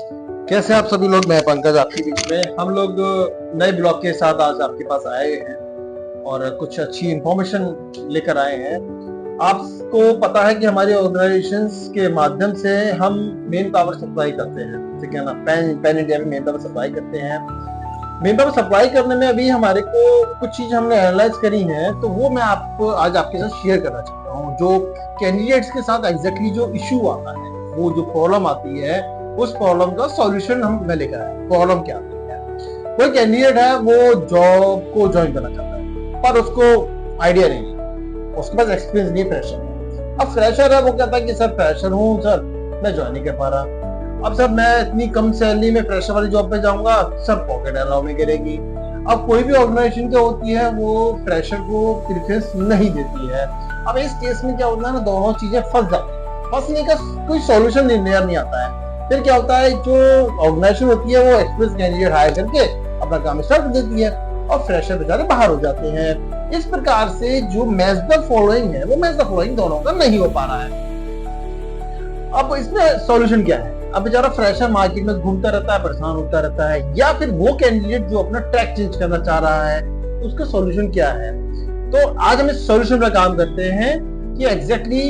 कैसे आप सभी लोग। मैं पंकज आपके बीच में। हम लोग नए ब्लॉग के साथ आज आपके पास आए हैं और कुछ अच्छी इंफॉर्मेशन लेकर आए हैं। आपको पता है कि हमारे ऑर्गेनाइजेशंस के माध्यम से हम मेन पावर सप्लाई करते हैं, ठीक है ना। पैन इंडिया में मेन पावर सप्लाई करते हैं। मेन पावर सप्लाई करने में अभी हमारे को कुछ चीज हमने एनालाइज करी है, तो वो मैं आपको आज आपके साथ शेयर करना चाहता हूँ। जो कैंडिडेट्स के साथ एग्जैक्टली जो इशू आता है, वो जो प्रॉब्लम आती है, उस प्रॉब्लम का सॉल्यूशन मैं लेकर आया। प्रॉब्लम क्या आती है? कोई कैंडिडेट है, वो जॉब को ज्वाइन करना चाहता है पर उसको आइडिया नहीं है, उसके पास एक्सपीरियंस नहीं, फ्रेशर है। अब फ्रेशर है, वो कहता है कि सर फ्रेशर हूँ सर, मैं ज्वाइन नहीं कर पा रहा। अब सर मैं इतनी कम सैलरी में फ्रेशर वाली जॉब पे जाऊंगा, सर पॉकेट अलाउ में गिरेगी। अब कोई भी ऑर्गेनाइजेशन क्या होती है, वो फ्रेशर को प्रेफरेंस नहीं देती है। अब इस केस में क्या होता है ना, दोनों चीजें फंस जाती है। फंसने का कोई सॉल्यूशन नहीं आता है। फिर क्या होता है, जो ऑर्गेनाइजेशन होती है वो एक्सपीरियंस कैंडिडेट हायर करके अपना काम स्टार्ट कर देती है और फ्रेशर बेचारे बाहर हो जाते हैं। इस प्रकार से जो मैच द फॉलोइंग है, वो मैच द फॉलोइंग दोनों का नहीं हो पा रहा है। अब इसमें सॉल्यूशन क्या है? अब बेचारा फ्रेशर मार्केट में घूमता रहता है, परेशान होता रहता है, या फिर वो कैंडिडेट जो अपना ट्रैक चेंज करना चाह रहा है, उसका सॉल्यूशन क्या है? तो आज हम इस सॉल्यूशन पर काम करते हैं कि एग्जैक्टली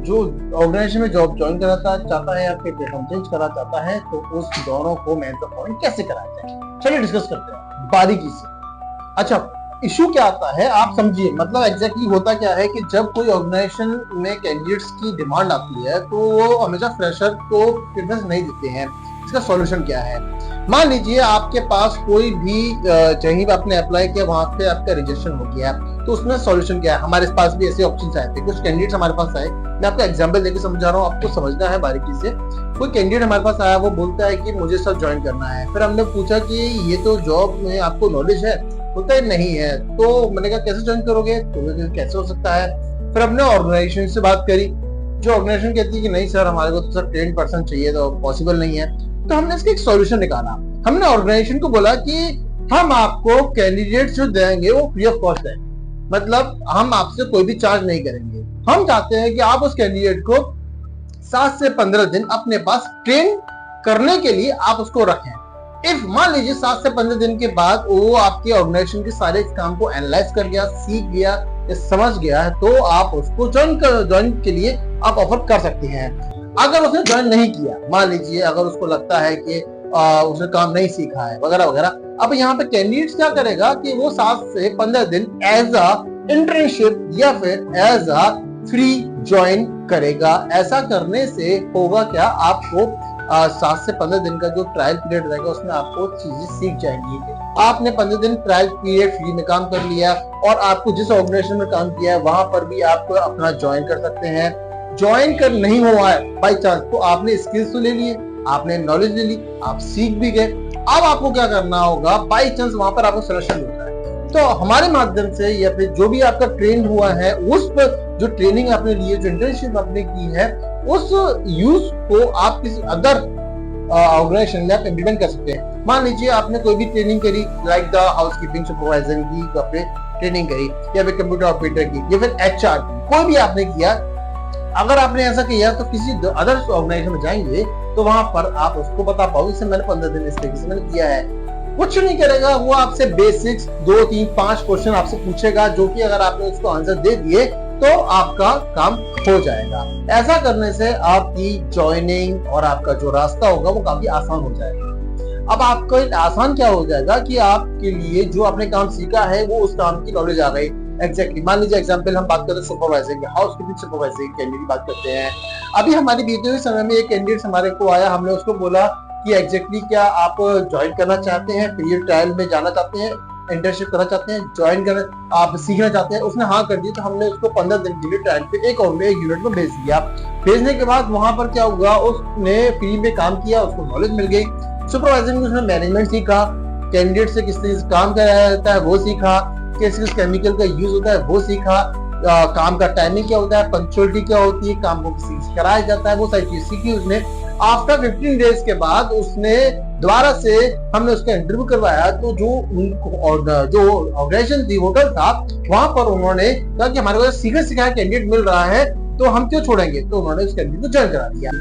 जो ऑर्गेनाइजेशन में जॉब ज्वाइन कराना चाहता है या फिर प्लेटफॉर्म चेंज करना चाहता है, तो उस दोनों को मैच द फॉलोइंग कैसे कराया जाए, चलिए डिस्कस करते हैं बारीकी से। अच्छा, इशू क्या आता है आप समझिए। मतलब एग्जैक्टली होता क्या है कि जब कोई ऑर्गेनाइजेशन में कैंडिडेट्स की डिमांड आती है, तो वो हमेशा फ्रेशर को प्रेफरेंस नहीं देते हैं। इसका सॉल्यूशन क्या है? मान लीजिए आपके पास कोई भी कहीं भी आपने अप्लाई किया, वहां पे आपका रजिस्ट्रेशन हो गया, तो उसमें सॉल्यूशन क्या है? हमारे पास भी ऐसे ऑप्शंस आए थे, कुछ कैंडिडेट्स हमारे पास आए। मैं आपको एग्जांपल देके समझा रहा हूँ, आपको समझना है बारीकी से। कोई कैंडिडेट हमारे पास आया, वो बोलता है कि मुझे सर ज्वाइन करना है। फिर हमने पूछा कि ये तो जॉब में आपको नॉलेज है? बोलता है नहीं है। तो मैंने कहा कैसे ज्वाइन करोगे? तो कैसे हो सकता है? फिर हमने ऑर्गेनाइजेशन से बात करी। जो ऑर्गेनाइजेशन कहती है कि नहीं सर, हमारे को तो सर ट्रेन पर्सन चाहिए, तो पॉसिबल नहीं है। तो हमने इसका एक सॉल्यूशन निकाला। हमने ऑर्गेनाइजेशन को बोला कि हम आपको कैंडिडेट जो देंगे वो फ्री ऑफ कॉस्ट है, मतलब हम आपसे कोई भी चार्ज नहीं करेंगे। हम चाहते हैं कि आप उस कैंडिडेट को 7 से 15 दिन अपने पास ट्रेन करने के लिए आप उसको रखें। इफ मान लीजिए 7 से 15 दिन के बाद वो आपके ऑर्गेनाइजेशन के सारे काम को एनालाइज कर गया, सीख गया या समझ गया है, तो आप उसको ज्वाइन के लिए आप ऑफर कर सकते हैं। अगर उसने ज्वाइन नहीं किया, मान लीजिए अगर उसको लगता है कि उसने काम नहीं सीखा है वगैरह वगैरह, अब यहाँ पे कैंडिडेट क्या करेगा कि वो 7 से 15 दिन एज अ इंटर्नशिप या फिर एज अ फ्री ज्वाइन करेगा। ऐसा करने से होगा क्या, आपको 7 से 15 दिन का जो ट्रायल पीरियड रहेगा, उसमें आपको चीजें सीख जाएंगी। आपने 15 दिन ट्रायल पीरियड फ्री में काम कर लिया और आपको जिस ऑर्गेनाइजेशन में काम किया है वहां पर भी आप अपना ज्वाइन कर सकते हैं। ज्वाइन कर नहीं हुआ है बाई चांस, तो आपने स्किल्स तो ले लिए, आपने नॉलेज ले ली, आप सीख भी गए। अब आपको क्या करना होगा, बाई चांस वहां पर आपको सिलेक्शन मिलता है, तो हमारे माध्यम से या फिर जो भी आपका ट्रेन हुआ है, उस पर जो ट्रेनिंग आपने ली है, जो इंटर्नशिप आपने की है, उस यूज को आप किसी अदर ऑर्गेनाइजेशन में आप इम्प्लीमेंट कर सकते हैं। मान लीजिए आपने कोई भी ट्रेनिंग करी, लाइक द हाउसकीपिंग सुपरवाइजर की आपने ट्रेनिंग करी, या फिर कंप्यूटर ऑपरेटर की, या फिर एचआर की, कोई भी आपने किया। अगर आपने ऐसा किया तो किसी अदर ऑर्गेनाइजेशन में जाएंगे तो वहां पर आप उसको बता पाओगे इससे मैंने 15 दिन इस तरीके से मैंने किया है। कुछ नहीं करेगा, वो आपसे बेसिक्स 2, 3, 5 क्वेश्चन आपसे पूछेगा, जो कि अगर आपने उसको आंसर दे दिए तो आपका काम हो जाएगा। ऐसा करने से आपकी ज्वाइनिंग और आपका जो रास्ता होगा वो काफी आसान हो जाएगा। अब आपको आसान क्या हो जाएगा कि आपके लिए जो आपने काम सीखा है वो उस काम की नॉलेज आ गई। एग्जैक्टली मान लीजिए एग्जांपल हम बात करते हैं सुपरवाइजर की, हाउसकीपिंग सुपरवाइजर की कैंडिडेट बात करते हैं। अभी हमारे बीते हुए समय में एक कैंडिडेट हमारे को आया, हमने उसको बोला कि एग्जैक्टली क्या आप ज्वाइन करना चाहते हैं, पीरियड ट्रायल में जाना चाहते हैं, इंटर्नशिप करना चाहते हैं, ज्वाइन करना आप सीखना चाहते हैं? उसने हाँ कर दी। तो हमने उसको 15 दिन के लिए ट्रायल पे एक यूनिट में भेज दिया। भेजने के बाद वहां पर क्या हुआ, उसने फ्री में काम किया, उसको नॉलेज मिल गई। सुपरवाइजर में उसने मैनेजमेंट सीखा, कैंडिडेट से किस तरीके से काम कराया जाता है वो सीखा, किस किस केमिकल का यूज होता है वो सीखा, काम का टाइमिंग क्या होता है, पंक्चुअलिटी क्या होती है, काम को किसी कराया जाता है, वो सारी चीज सीखी उसने। आफ्टर 15 डेज के बाद उसने दोबारा से हमने उसका इंटरव्यू करवाया, तो जो ऑर्गेनाइजेशन थी, होटल था, वहां पर उन्होंने कहा कि हमारे को सीखा सिखाया कैंडिडेट मिल रहा है, तो हम क्यों छोड़ेंगे, तो उन्होंने उस कैंडिडेट को ज्वाइन करा दिया।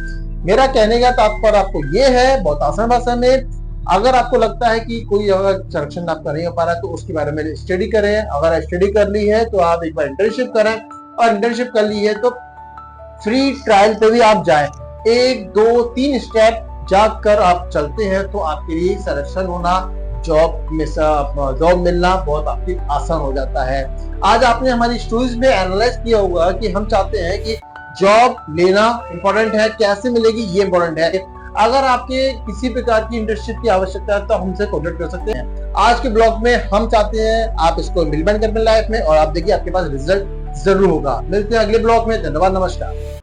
मेरा कहने का तात्पर्य आपको ये है, बहुत आसान भाषा में, अगर आपको लगता है कि कोई अगर सिलेक्शन आपका नहीं हो पा रहा है तो उसके बारे में स्टडी करें। अगर स्टडी कर ली है तो आप एक बार इंटर्नशिप करें, और इंटर्नशिप कर ली है तो फ्री ट्रायल पे भी आप जाएं। 1 2 3 स्टेप जाकर आप चलते हैं तो आपके लिए सिलेक्शन होना, जॉब मिलना बहुत आपकी आसान हो जाता है। आज आपने हमारी स्टोरीज में एनालाइज किया होगा कि हम चाहते हैं कि जॉब लेना इंपॉर्टेंट है, कैसे मिलेगी ये इंपॉर्टेंट है। अगर आपके किसी प्रकार की इंटर्नशिप की आवश्यकता है तो हमसे कॉन्टेक्ट कर सकते हैं। आज के ब्लॉग में हम चाहते हैं आप इसको इम्प्लीमेंट करें लाइफ में, और आप देखिए आपके पास रिजल्ट जरूर होगा। मिलते हैं अगले ब्लॉग में। धन्यवाद, नमस्कार।